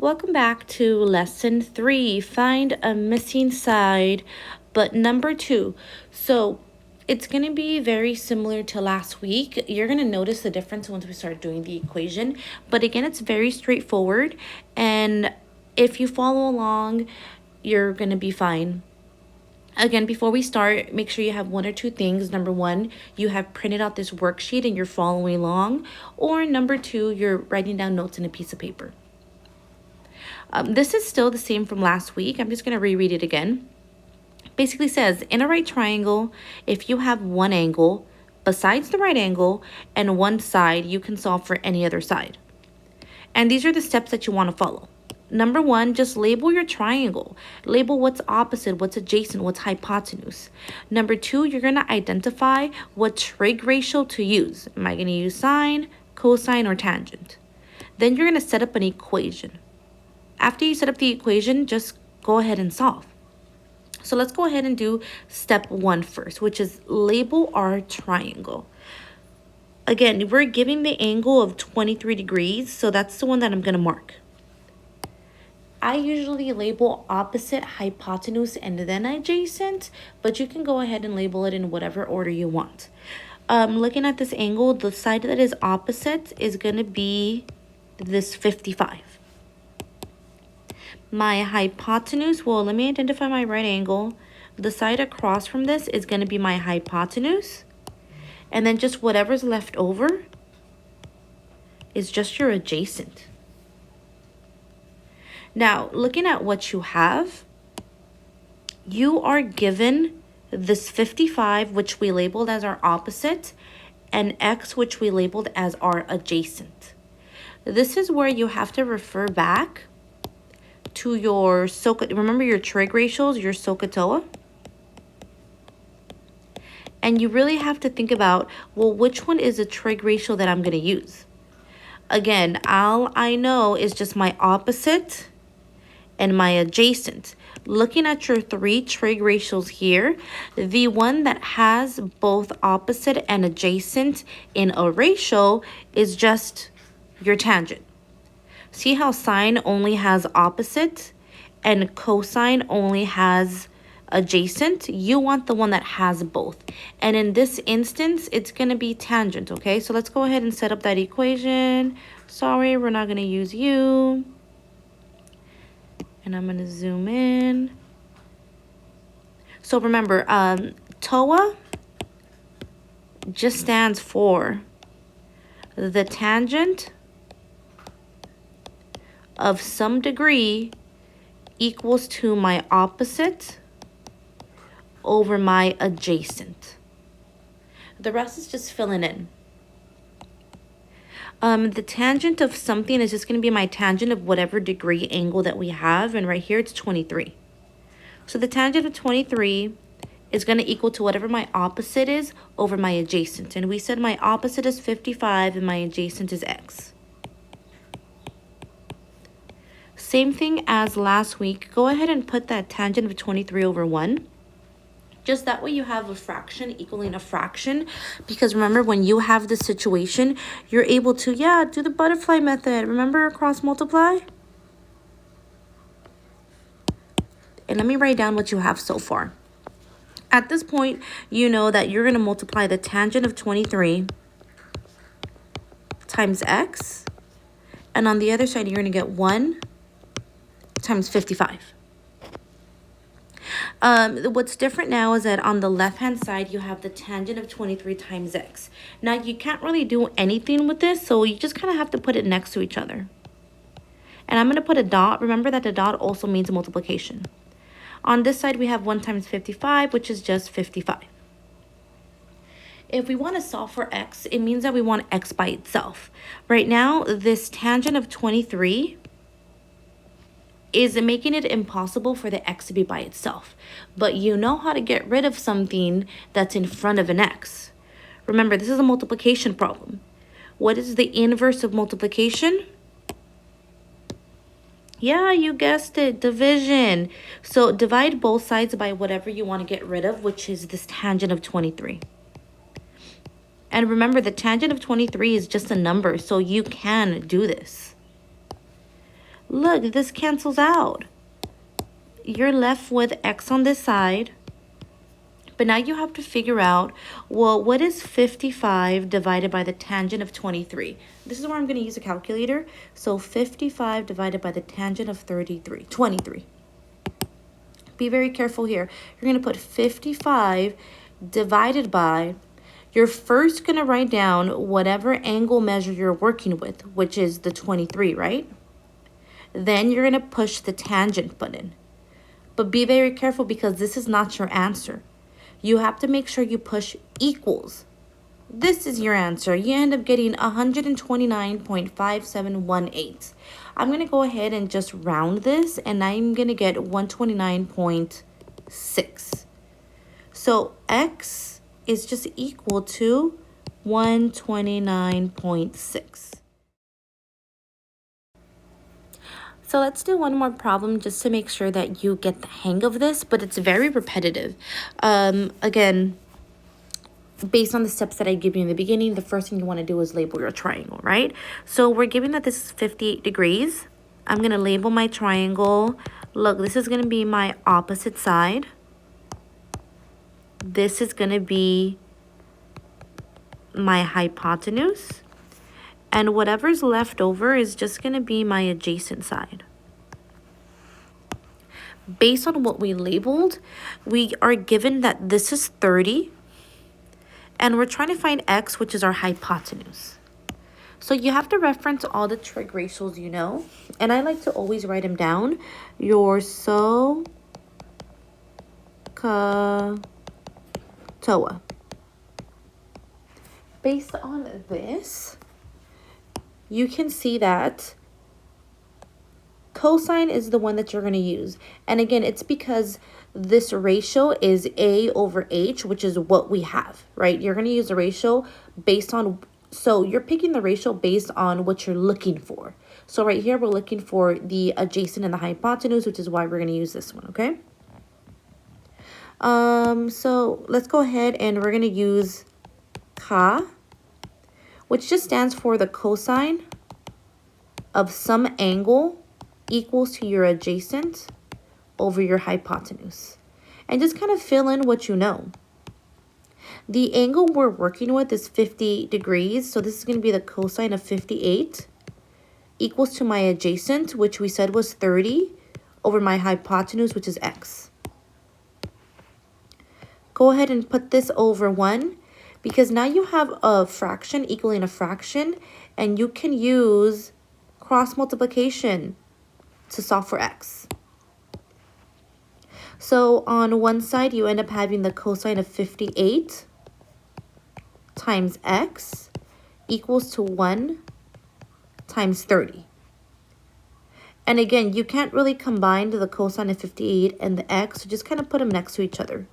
Welcome back to lesson 3, find a missing side, but number 2. So it's going to be very similar to last week. You're going to notice the difference once we start doing the equation, but again, it's very straightforward, and if you follow along, you're going to be fine. Again, before we start, make sure you have one or two things. Number 1, you have printed out this worksheet and you're following along, or number 2, you're writing down notes in a piece of paper. This is still the same from last week. I'm just going to reread it again. Basically says, in a right triangle, if you have one angle besides the right angle and one side, you can solve for any other side. And these are the steps that you want to follow. Number 1, just label your triangle. Label what's opposite, what's adjacent, what's hypotenuse. Number 2, you're going to identify what trig ratio to use. Am I going to use sine, cosine, or tangent? Then you're going to set up an equation. After you set up the equation, just go ahead and solve. So let's go ahead and do step 1 first, which is label our triangle. Again, we're giving the angle of 23 degrees, so that's the one that I'm going to mark. I usually label opposite, hypotenuse, and then adjacent, but you can go ahead and label it in whatever order you want. Looking at this angle, the side that is opposite is going to be this 55. My hypotenuse, well, let me identify my right angle. The side across from this is going to be my hypotenuse. And then just whatever's left over is just your adjacent. Now, looking at what you have, you are given this 55, which we labeled as our opposite, and x, which we labeled as our adjacent. This is where you have to refer back to your remember your trig ratios, your SOHCAHTOA? And you really have to think about, well, which one is a trig ratio that I'm going to use? Again, all I know is just my opposite and my adjacent. Looking at your 3 trig ratios here, the one that has both opposite and adjacent in a ratio is just your tangent. See how sine only has opposite and cosine only has adjacent? You want the one that has both. And in this instance, it's going to be tangent, okay? So let's go ahead and set up that equation. Sorry, we're not going to use u. And I'm going to zoom in. So remember, TOA just stands for the tangent of some degree equals to my opposite over my adjacent. The rest is just filling in. The tangent of something is just going to be my tangent of whatever degree angle that we have, and right here it's 23. So the tangent of 23 is going to equal to whatever my opposite is over my adjacent. And we said my opposite is 55 and my adjacent is x. Same thing as last week. Go ahead and put that tangent of 23 over 1. Just that way you have a fraction equaling a fraction. Because remember, when you have this situation, you're able to, do the butterfly method. Remember cross multiply? And let me write down what you have so far. At this point, you know that you're going to multiply the tangent of 23 times x. And on the other side, you're going to get 1 times 55. What's different now is that on the left-hand side, you have the tangent of 23 times x. Now, you can't really do anything with this, so you just kind of have to put it next to each other. And I'm going to put a dot. Remember that the dot also means multiplication. On this side, we have 1 times 55, which is just 55. If we want to solve for x, it means that we want x by itself. Right now, this tangent of 23 is making it impossible for the x to be by itself. But you know how to get rid of something that's in front of an x. Remember, this is a multiplication problem. What is the inverse of multiplication? Yeah, you guessed it, division. So divide both sides by whatever you want to get rid of, which is this tangent of 23. And remember, the tangent of 23 is just a number, so you can do this. Look, this cancels out. You're left with x on this side. But now you have to figure out, well, what is 55 divided by the tangent of 23? This is where I'm going to use a calculator. So 55 divided by the tangent of 23. Be very careful here. You're going to put 55 divided by, you're first going to write down whatever angle measure you're working with, which is the 23, right? Then you're going to push the tangent button. But be very careful because this is not your answer. You have to make sure you push equals. This is your answer. You end up getting 129.5718. I'm going to go ahead and just round this, and I'm going to get 129.6. So x is just equal to 129.6. So let's do one more problem just to make sure that you get the hang of this, but it's very repetitive. Again, based on the steps that I give you in the beginning, the first thing you want to do is label your triangle, right? So we're given that this is 58 degrees. I'm going to label my triangle. Look, this is going to be my opposite side. This is going to be my hypotenuse. And whatever's left over is just going to be my adjacent side. Based on what we labeled, we are given that this is 30. And we're trying to find x, which is our hypotenuse. So you have to reference all the trig ratios you know. And I like to always write them down. Your SOHCAHTOA. Based on this, you can see that cosine is the one that you're going to use. And again, it's because this ratio is A over H, which is what we have, right? You're going to use a ratio based on, so you're picking the ratio based on what you're looking for. So right here, we're looking for the adjacent and the hypotenuse, which is why we're going to use this one, okay? So let's go ahead and we're going to use CA, which just stands for the cosine of some angle equals to your adjacent over your hypotenuse. And just kind of fill in what you know. The angle we're working with is 58 degrees, so this is going to be the cosine of 58 equals to my adjacent, which we said was 30, over my hypotenuse, which is x. Go ahead and put this over 1, because now you have a fraction equaling a fraction, and you can use cross multiplication to solve for x. So on one side, you end up having the cosine of 58 times x equals to 1 times 30. And again, you can't really combine the cosine of 58 and the x, so just kind of put them next to each other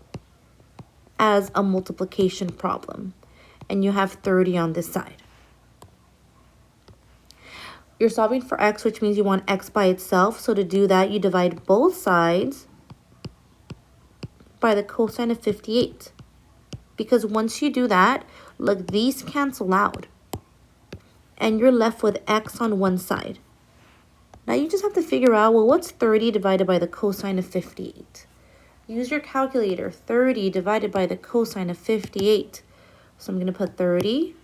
as a multiplication problem. And you have 30 on this side. You're solving for x, which means you want x by itself. So to do that, you divide both sides by the cosine of 58. Because once you do that, look, these cancel out. And you're left with x on one side. Now you just have to figure out, well, what's 30 divided by the cosine of 58? Use your calculator. 30 divided by the cosine of 58. So I'm going to put 30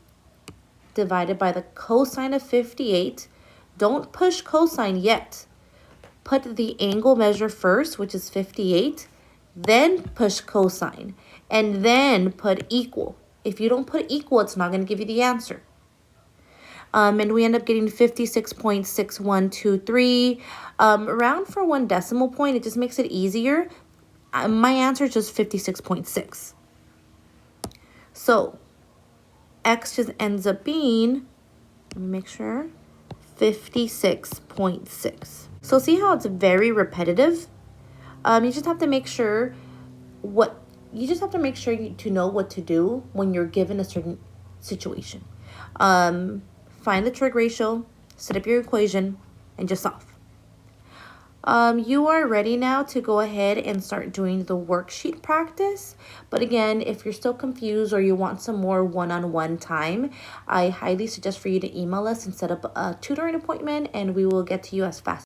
divided by the cosine of 58. Don't push cosine yet. Put the angle measure first, which is 58. Then push cosine. And then put equal. If you don't put equal, it's not going to give you the answer. And we end up getting 56.6123. Round for one decimal point, it just makes it easier. My answer is just 56.6. So x just ends up being, let me make sure, 56.6. So see how it's very repetitive? You just have to make sure to know what to do when you're given a certain situation. Find the trig ratio, set up your equation, and just solve. You are ready now to go ahead and start doing the worksheet practice. But again, if you're still confused or you want some more one-on-one time, I highly suggest for you to email us and set up a tutoring appointment, and we will get to you as fast